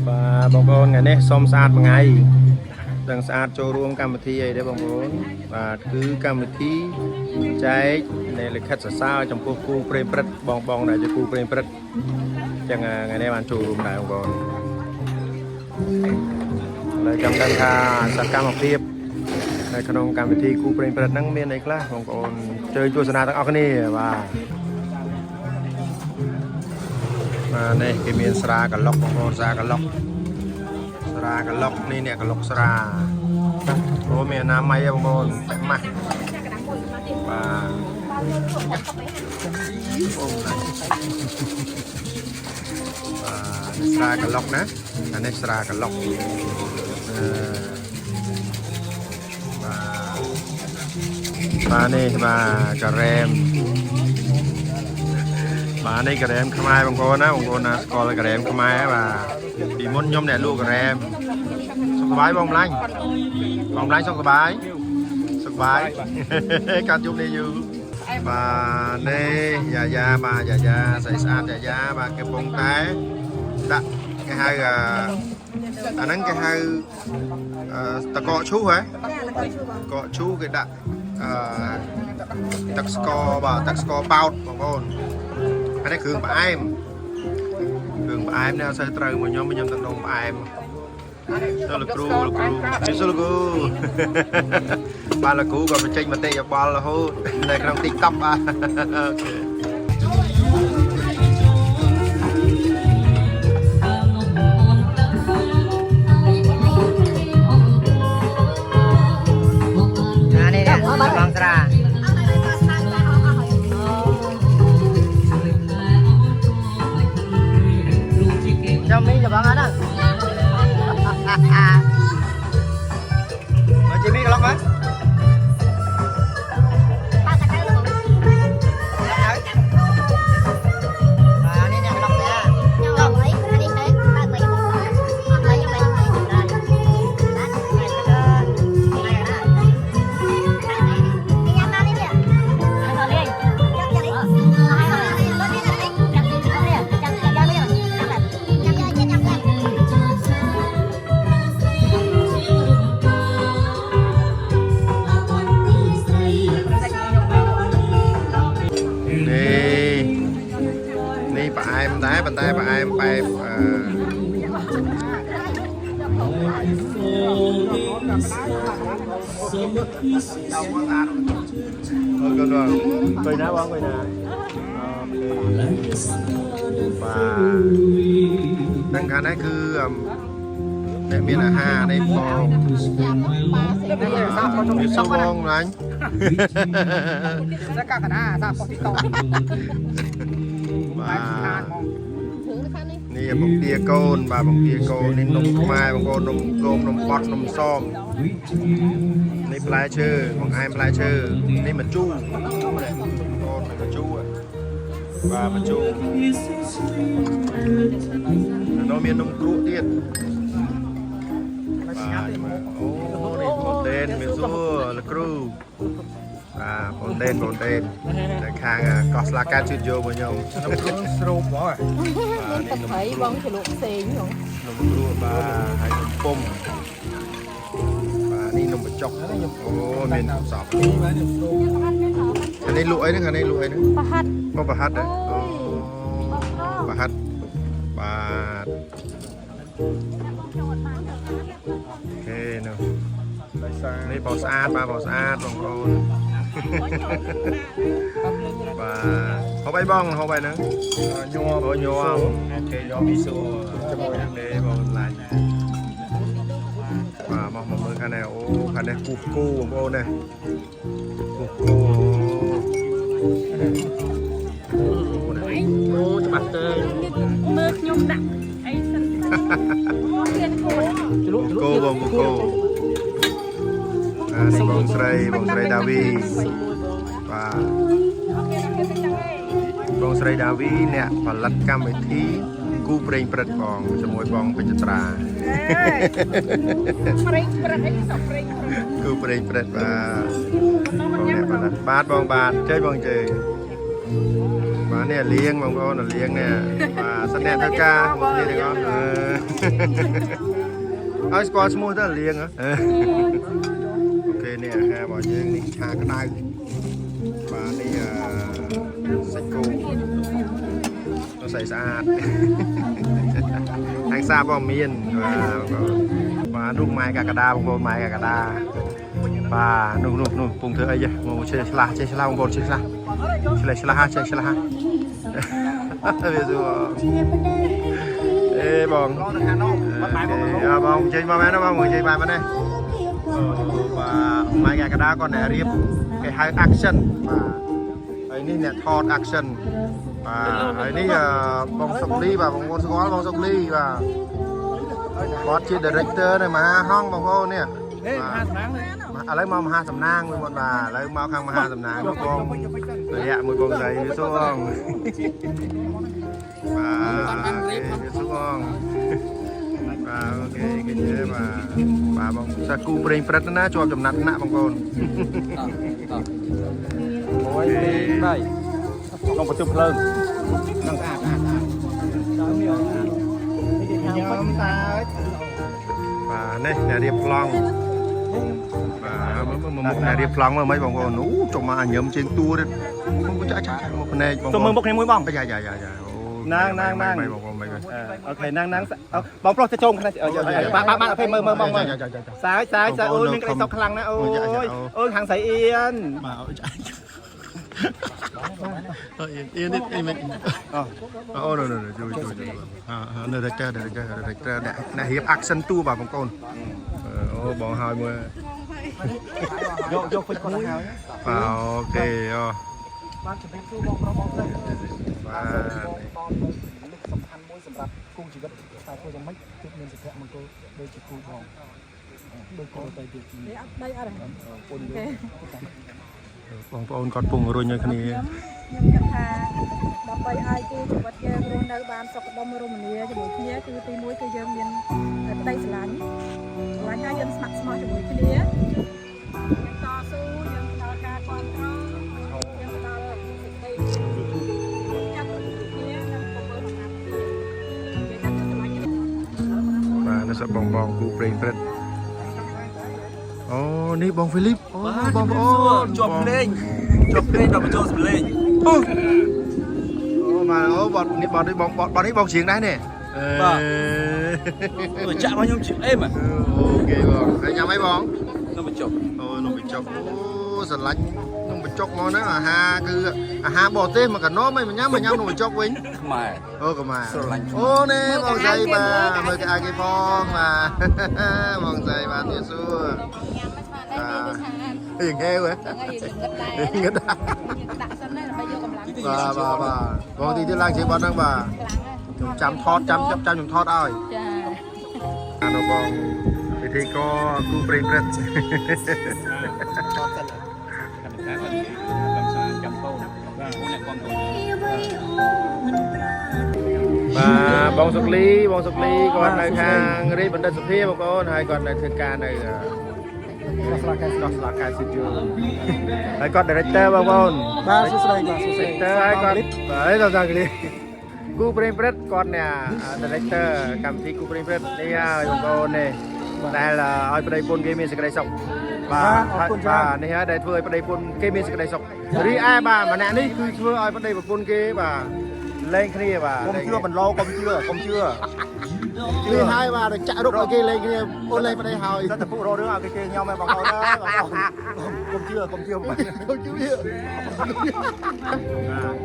và bông bồn ngày nay xôm sát một ngày đang sát cho ruộng cam thi ấy đấy bông bồn và cứ cam thi trái này là khách sao trong khu prem prất bong bong này cho khu prem prất chẳng ngày nay bạn chủ ruộng đại bông bồn lại trong đằng kha sát cam học tiếpในขนมการวิธีครูเปรมประดับนั่งเมียนในคลาสของคนเจอจุดสนาตั้งเอาคนนี้ว่าในเกมีนสระกับล็อกของคนสระกับล็อกนี่เนี่ยกับล็อกสระโอ้เมียน้ำไม่บางคนแปะมาว่าสระกับล็อกนะอันนี้สระกับล็อกมานี่มากระเรมมาในกระเรมขมายบางคนนะสกอลกระเรมขมายว่าปีมดยมเนี่ยลูกกระเรมสบายบองไล่สบายการจุ่มนี่อยู่มาในยามาใส่สะอาดยามาเก็บปงแท้ดักcái hai anh ấy cái hai ta cọ chú hả cọ chú cái đặt tắc score bao bằng con anh ấy cường bà em nè xây trời mà nhóm tận đông bà em đó là cru ba là cú còn phải tranh mà tệ ba là hô đây trong TikTok à bang sera trong mi cho bang ada mà chị mi cái lóc á bàn tay bà em bay coi ná bóng coi nè và đằng khá này cứ đây miền là hà đây bong miền sâu bong nàyนี่บางเตียโกนบางเตียโกนนี่นมไม้บางคนนมกลมนมปอดนมส้มนี่ปลายชื่อบางไอ้ปลายชื่อนี่มันจู้โกนมันจู้vàมันจู้nó miền nông cru tiết vàโอ้นี่โปรตีนmiền xua là cruโปรตีนในข้างก็สลาการจุดโยบนยงนมครูสรุปว่านี่นมครูบ้องฉลุเสียงของนมครูมาให้นมปมนี่นมบะจอกโอ้เมนสอบอันนี้ลุยนึงอันนี้ลุยนึงปลาฮัดก็ปลาฮัดเลยปลาฮัดปลาโอเคเนาะนี่ปลาสะอาดบางคนvà họ bay bong họ bay nữa nhôm ok nhôm bị sụp cho mọi người để vào lại và một người khăn này cục cô của cô này cục cô cho bạn tơi mơ nhôm nặng cô bông cô đây bông sợi Davi và bông sợi Davi nè và lật cam với thi cú preng prật bong cho mỗi bongเป็นจัตราcú preng prật và bong nè và lật bát bong bát chơi bong chơi và nèเลี้ยงบางคนเลี้ยงเนี่ยvà สแนทกานี่เลยก็เอาสกอร์สมูทเลี้ยงเหรอโอเคเนี่ยฮะบอกยังนี่ชากระได้มานี่ใส่กูเราใส่สะอาดทางซาบอมีนมาลูกไม้กากระดาบางคนไม้กากระดาป่านุ่มปรุงเธอไอ้ยะโมเชลลาบางคนเชลลาฮะเบียร์บองบองchơiมาแม่นะบองมือchơi bàiมาđây và mai ngày cái đó còn này riêng cái hai action và ấy ní nè thọt action và ấy ní bong sọc ly và bong sọc ly và có chi director này mà hong bong cô nè lấy mau hai sầm nang với một bà lấy mau khang hai sầm nang nó con rồi ạ mùi con giày xuống không và cái xuống không và ok cái chế và bong saku brain pret nó cho chầm nặng nặng bong con ôi đây không có chụp lên và đây là điệp long và một là điệp long mà mấy bong con nú trong mà nhầm trên tua đấy không có chạy một phần này tôi mừng bốc này mũi bong dạ nang ok nang bong pro sẽ trông bạn phải mơ bong sai ôi mình cái sọc khăn nè ôi hàng sấy yên yên đi mình rồi nơi đây này hiệp action tu vào bóng con bóng hai mươi vô phơi con nào ok và cung chỉ có tại cô giống mấy chút nên sẽ mà cô đây chỉ cô bóng đôi cô tay được đây ở đây bóng con còn phùng rồi như thế này nhưng mà đọc bài ai cứ chụp vật chơi rồi nơi bàn sọc đông rồi mình cho buổi kia cứ tí muối cứ chơi miền đây là lánh hai dân smack smart cho buổi kia nhưng to su nhưng to ca con trâu nhưng to đây chắc kia và nó sẽ bong cu brain breadนี่บองฟิลิปบองจบเพลงดับเบิลโจสเพลงมาบอลนี่บองเสียงได้เนี่ยchạm bao nhiêu chữ êm à ok bongไอ้ยังไม่บอง nó bị chọc นมไปจกสลัดนมไปจกมอนะฮาคือฮาบอเต้มากับน้องไม่มันย้ำนมไปจกวิ่ง mày ก็มานี่บองใจมาเมื่อกี้อากีฟองมาบองใจมาที่สู้อย่างแง่เว้ยเงี้ยได้bà còn thì đi lang chị bọn đang bà chăm thọt chăm chăm thọt ơi nó còn thì có cu bền bền và bông sọc ly còn này hàng đi vấn đề sọc thiê một con hay còn này thiên ca này Koslaka Studio. Hai con director bang bon. Director hai con. Đấy sao sao cái Cu Brain Bread con nè director cầm thi Cu Brain Bread đây bang bon này. Đây là ở đây pun game sẽ cái sọc. Và này ha đây vừa ở đây pun game sẽ cái sọc. Ri ai bà mà nè đi cứ vừa ở đây pun game bà lên cái này bà. Công chưa Đi hai bà được chạy đục ở kia lên kia ôn lên vào đây hồi rất là phụ rô đứa nào cái kia nhau mày bằng con đó công chưa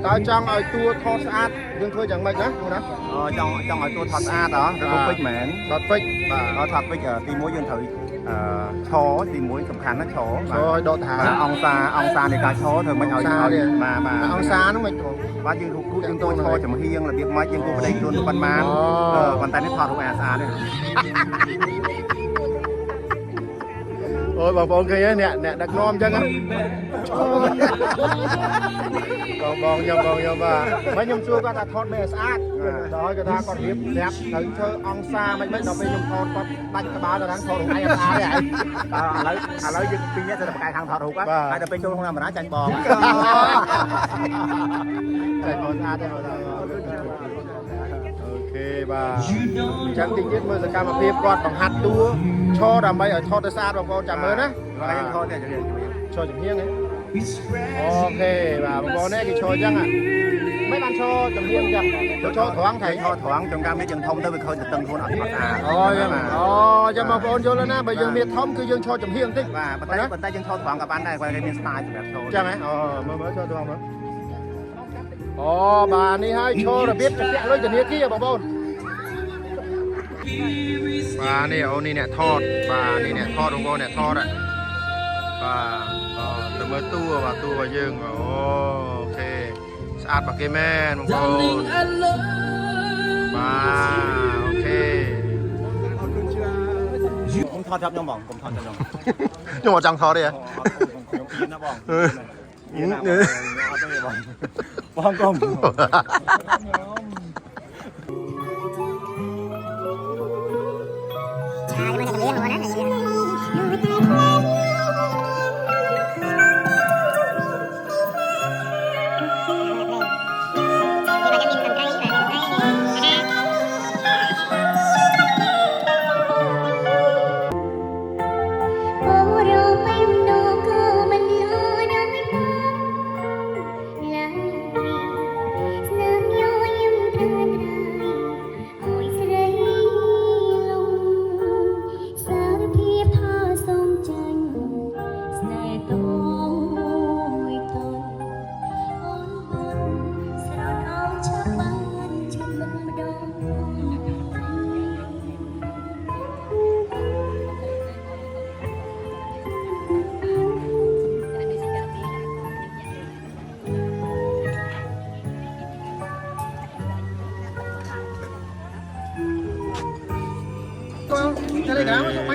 tao trong ở tour thọt sát đừng thôi chẳng mày đó trong ở tour thọt sát đó rồi cũng phích mến thọt phích và nó thọt phích tìm mối dân thử chó tìm mối sầm khăn nó chó rồi độ thả ông sa này cá chó thôi mình ở mà ông sa nó mình và dân thuộc chúng tôi chó chấm hiên là việc máy dân cô đây luôn ban man còn tay nó thọt của sa này ôi bà con kia nè đặt nom chân á còn nhầm bà mấy nhầm xưa có ta thọt mẹ sát đó cái ta còn hiếp đẹp thử chơi ông sa mấy mấy nó bây nhầm thọt có đánh cái báo là đang thọt ai sa đấy lấy dân pin nhất là một cái thằng thọt hụt á ai đã bên chung không làm mà đá tranh bò chạy bò sa đây បាទចាំតិចទៀតមើលសកម្មភាពគាត់បង្ហាត់តួឈរដើម្បីឲ្យថតទៅស្អាតបងប្អូនចាំមើលណាបាទថតតែឈរជំហៀងហ្នឹងអូខេបាទបងប្អូននេះគេឈរអញ្ចឹងមិនបានឈរជំហៀងអញ្ចឹងឈរត្រង់ថៃឈរត្រង់ចង្កាមេយើងធំទៅវាឃើញទៅតឹងខ្លួនអត់ស្អាតអូយចាំបងប្អូនយល់ណាបើយើងមានធំគឺយើងឈរជំហៀងបន្តិចបាទប៉ុន្តែយើងឈរត្រង់ក៏បានដែរគាត់គេមាន style សម្រាប់ឈរអញ្ចឹងហ៎មើលឈរត្រង់មើលអូបាទនេះហើយឈររបៀបជាក់លុយធនាគារបងប្អូនបាទនេះអូននេះអ្នកថតបាទនេះអ្នកថតបងប្អូនអ្នកថតបាទទៅមើលតួបាទតួរបស់យើងអូខេស្អាតបាក់គេមែនបងប្អូនបាទអូខេខ្ញុំថតចាប់ខ្ញុំបងខ្ញុំថតចាប់ខ្ញុំមកចង់ថតទេខ្ញុំអៀនណាបងអៀនណាបងអត់ទេបងកុំ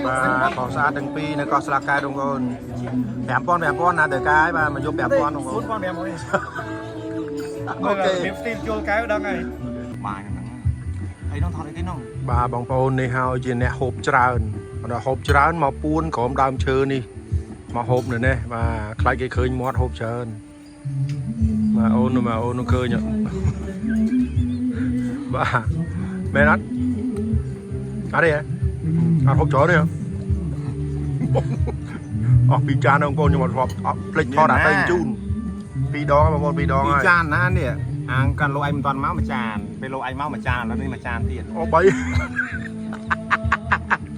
បាទខុសស្អាតទាំងពីរនៅកោះស្លាកែបងប្អូន5000ណាទៅកាយបាទមកយក5000បងប្អូន4500អូខេមានស្ទីលជួលកែវដឹងហើយបាទហ្នឹងហើយនោះថតអីគេនោះបាទបងប្អូននេះហើយជាអ្នកហូបច្រើនដល់ហូបច្រើនមកពួនក្រុមដើមឈើនេះមកហូបនៅនេះបាទខ្លាចគេឃើញមាត់ហូបច្រើនបាទអូននោះឃើញបាទមែនអត់អត់ទេអត់ហូបច្រើនទេអស់ពីចានបងប្អូនខ្ញុំអត់ធ្លាប់ភ្លេចថតអាតែជូន2ដងបងប្អូន2ដងហើយចានណានេះអាងកាន់លោកឯងមិនតាន់មកមួយចានពេលលោកឯងមកមួយចានแล้วនេះមួយចានទៀតអូ3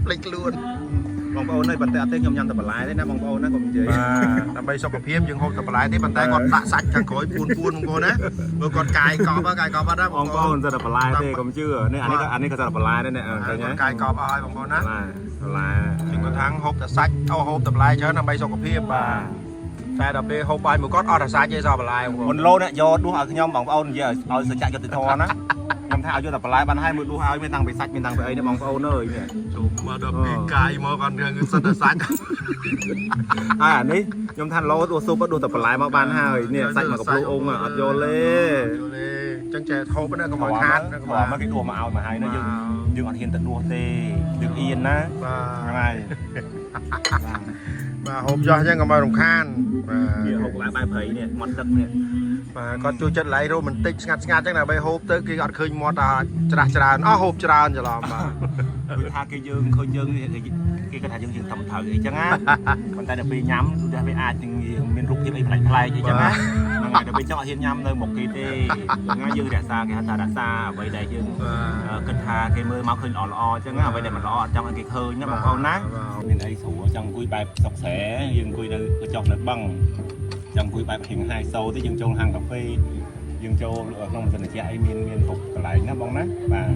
ភ្លេចខ្លួនបងប្អូននេះប៉ុន្តែអត់ទេខ្ញុំញ៉ាំតែបន្លែទេណាបងប្អូនណាកុំនិយាយបាទដើម្បីសុខភាពយើងហូបតែបន្លែទេប៉ុន្តែគាត់ដាក់សាច់ខាងក្រោយពួនបងប្អូនណាមើលគាត់កាយកប់អត់ណាបងប្អូនតែបន្លែទេកុំជឿនេះអានេះក៏តែបន្លែដែរនេះឃើញទេកាយកប់អស់ហើយបងប្អូនណាបន្លែខ្ញុំគាត់ថាហូបតែសាច់ហូបតែបន្លែច្រើនដើម្បីសុខភាពបាទតែដល់ពេលហូបបាយមួយគាត់អត់តែសាច់ទេសោះបន្លែបងប្អូនមុនលោអ្នកយកដួសឲ្យខ្ញុំបងប្អូននិយាយឲ្យសច្ចៈយុត្តិធម៌ណាខ្ញុំថាឲ្យយកតែបន្លែបានហើយមើលដួសឲ្យមានតាំងពីសាច់មានតាំងពីអីនេះបងប្អូនអើយនេះចូលមកដល់ពីកាយមកគាត់រឿងសិតតែសាច់អានេះខ្ញុំថាលោដួសស៊ុបដួសតែបន្លែមកបានហើយនេះសាច់មកកំពូលអ៊ំអត់យល់ទេអញ្ចឹងចេះហូបណាកុំឲ្យខាតមកគេដួសមកឲ្យមកហើយណាយើងអត់ហ៊ានទៅដួសទេយើងអៀនណាបាទហ្នឹងហើយបាទហូបចោះអញ្ចឹងកុំឲ្យរំខានបាទហូបក្បែរបែបព្រៃនេះមាត់ទឹកនេះបាទគាត់ជួយចិត្តឡៃរ៉ូមែនទិកស្ងាត់អញ្ចឹងដើម្បីហូបទៅគេអត់ឃើញមាត់ច្រាស់ច្រើនហូបច្រើនច្រឡំបាទគឺថាគេយើងឃើញយើងគេគាត់ថាយើងតាមត្រូវអីចឹងណាប៉ុន្តែដល់ពេលញ៉ាំគឺវាអាចមានរូបភាពអីប្លែកអីចឹងណាហ្នឹងហើយដល់ពេលចង់ឲ្យហ៊ានញ៉ាំនៅមុខគេទេចឹងណាយើងរក្សាគេហៅថារក្សាអ្វីដែលយើងគិតថាគេមើលមកឃើញល្អចឹងណាអ្វីដែលមិនល្អអត់ចង់ឲ្យគេឃើញណាបងប្អូនណាមានអីស្រួលចង់អង្គុយបែបសុកស្រែយើងអង្គុយនៅចុះនៅបឹងចង់អង្គុយបែបហៀងហាយសូទេយើងចូលហាងកាហ្វេយើងចូលក្នុងសន្តិភាពអីមានគ្រប់កន្លែងណាបងណាបាទ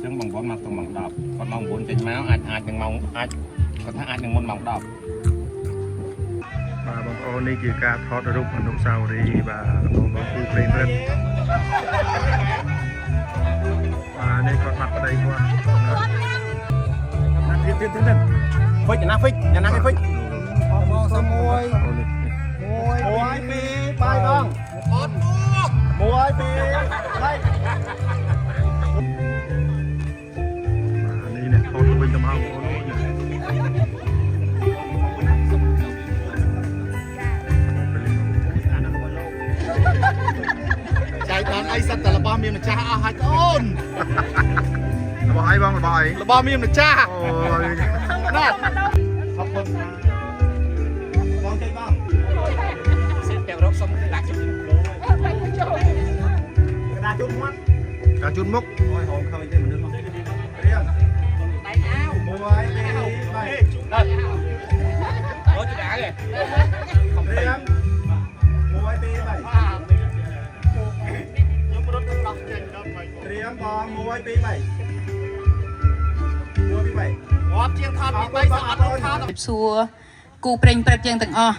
ចឹងបងប្អូនមកទៅម៉ោង10គាត់ម៉ោង9ចេញមកអាចនឹងម៉ោងគាត់ថាអាចនឹងមុនម៉ោង10បាទបងប្អូននេះជាការថតរូបអនុស្សាវរីយ៍បាទបងប្អូនគូព្រេងព្រឹកបាទនេះគាត់បាត់ប្តីគាត់ណាទៀតហ្វិចណាហ្វិចណាគេហ្វិចបងសុំ1 2 3បាយបងអត់1 2 3នេះនេះថតទៅវិញទៅមកបងប្អូន អីសិតតែរបស់មានម្ចាស់អស់ហើយកូន របស់អីបងរបស់អី របស់មានម្ចាស់ អូយ ណាអរគុណបងចេញបងសិតតែរកសុំដាក់ជុំដាក់ជុំមាត់ ការជូនមុខ អូយហងឃើញទេមនុស្សមករៀងដៃអាវ1 2 3អូចដាក់ឯងខំរៀង1 2 3ខ្ញុំរត់ទៅដោះចេញដល់មករៀងបង1 2 3 1 2 3ងាប់ជាងថតពី3សអត់ថត សួរគូប្រេងព្រឹកយើងទាំងអស់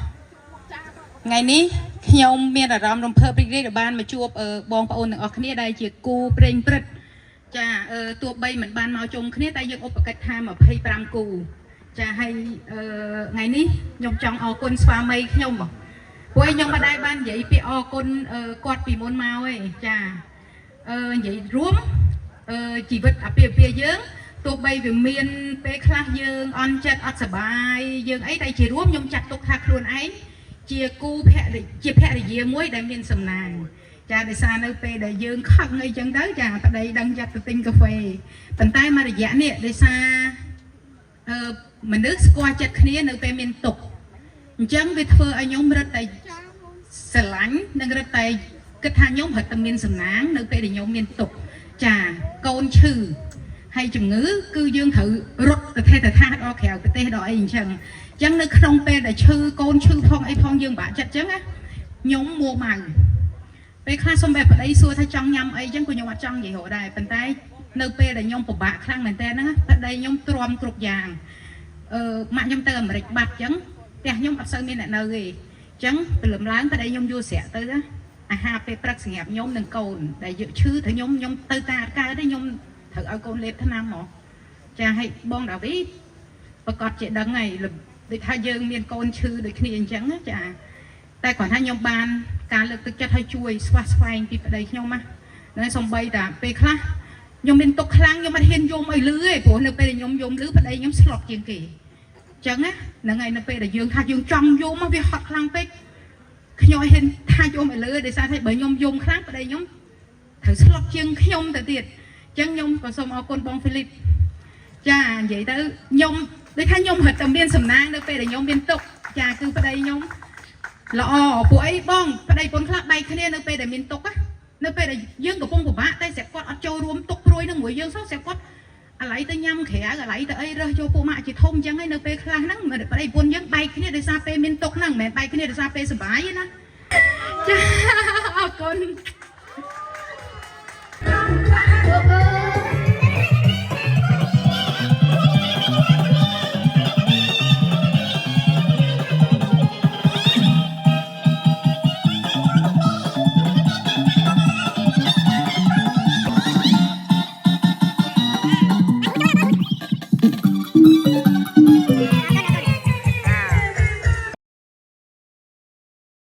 ថ្ងៃនេះខ្ញុំមានអារម្មណ៍រំភើបរីករាយដែលបានមកជួបបងប្អូនទាំងអស់គ្នាដែលជាគូប្រេងព្រឹកចាទោះបីមិនបានមកជុំគ្នាតែយើងឧបកិច្ចថា25គូចាហើយថ្ងៃនេះខ្ញុំចង់អរគុណស្វាមីខ្ញុំព្រោះខ្ញុំមិនដែលបាននិយាយពាក្យអរគុណគាត់ពីមុនមកទេចានិយាយរួមជីវិតអាពាហ៍ពិពាហ៍យើងទោះបីវាមានពេលខ្លះយើងអន់ចិត្តអត់សប្បាយយើងអីតែជារួមខ្ញុំចាត់ទុកថាខ្លួនឯងជាគូជាភរិយាមួយដែលមានសំណាងចាដោយសារនៅពេលដែលយើងខឹងអីចឹងទៅចាប្តីដឹងចាត់ទៅទិញកាហ្វេប៉ុន្តែមករយៈនេះដោយសារមនុស្សស្គាល់ចិត្តគ្នានៅពេលមានទុក្ខអញ្ចឹងវាធ្វើឲ្យខ្ញុំរឹតតែស្រឡាញ់និងរឹតតែគិតថាខ្ញុំរឹតតែមានសំណាងនៅពេលដែលខ្ញុំមានទុក្ខចាកូនឈឺហើយជំងឺគឺយើងត្រូវរត់ទៅទេថាដល់ក្រៅប្រទេសដល់អីអញ្ចឹងនៅក្នុងពេលដែលឈឺកូនឈឺផងអីផងយើងបាក់ចិត្តអញ្ចឹងណាខ្ញុំមួម៉ៅពេលខ្លះសុំបែបប្តីសួរថាចង់ញ៉ាំអីអញ្ចឹងក៏ខ្ញុំអត់ចង់និយាយរកដែរប៉ុន្តែនៅពេលដែលខ្ញុំពិបាកខ្លាំងមែនតើហ្នឹងប្តីខ្ញុំទ្រាំគ្រប់យ៉ាងម៉ាក់ខ្ញុំទៅអាមេរិកបាត់អញ្ចឹងផ្ទះខ្ញុំអត់សូវមានអ្នកនៅទេអញ្ចឹងព្រលឹមឡើងប្តីខ្ញុំយល់ស្រាក់ទៅអាហារពេលព្រឹកសម្រាប់ខ្ញុំនិងកូនដែលយកឈឺទៅខ្ញុំទៅតាកើតទេខ្ញុំត្រូវឲ្យកូនលេបថ្នាំហ្មងចាឲ្យបងដាវីប្រកាសជាដឹងហើយដូចថាយើងមានកូនឈឺដូចគ្នាអញ្ចឹងចាតែគ្រាន់ថាខ្ញុំបានការលើកទឹកចិត្តឲ្យជួយស្វះស្វែងពីប្តីខ្ញុំណាសំបីតាពេលខ្លះខ្ញុំមានទុកខ្លាំងខ្ញុំមិនហ៊ានយំឲ្យលឺទេព្រោះនៅពេលដែលខ្ញុំយំលឺប្តីខ្ញុំស្លុតជាងគេអញ្ចឹងណាហ្នឹងហើយនៅពេលដែលយើងថាយើងចង់យំវាហត់ខ្លាំងពេកខ្ញុំហ៊ានថាយំឲ្យលឺដោយសារតែបើខ្ញុំយំខ្លាំងប្តីខ្ញុំត្រូវស្លុតជាងខ្ញុំទៅទៀតអញ្ចឹងខ្ញុំក៏សូមអរគុណបងហ្វីលីបចានិយាយទៅខ្ញុំដូចថាខ្ញុំរត់តែមានសំណាងនៅពេលដែលខ្ញុំមានទុកចាគឺប្តីខ្ញុំល្អពួកអីបងប្តីប៉ុនខ្លះបែកគ្នានៅពេលដែលមានទុកនៅពេលដែលយើងកំពុងពិបាកតែស្រាប់គាត់អត់ចូលរួមទុកព្រួយនឹងមួយយើងសោះស្រាប់គាត់អាឡ័យទៅញ៉ាំក្រៅអាឡ័យទៅអីរើសយកពួកម៉ាក់ជាធំអញ្ចឹងហើយនៅពេលខ្លះហ្នឹងប្តីប៉ុនយើងបែកគ្នាដោយសារពេលមានទុកហ្នឹងមិនមែនបែកគ្នាដោយសារពេលសុបាយទេណាចាអរគុណ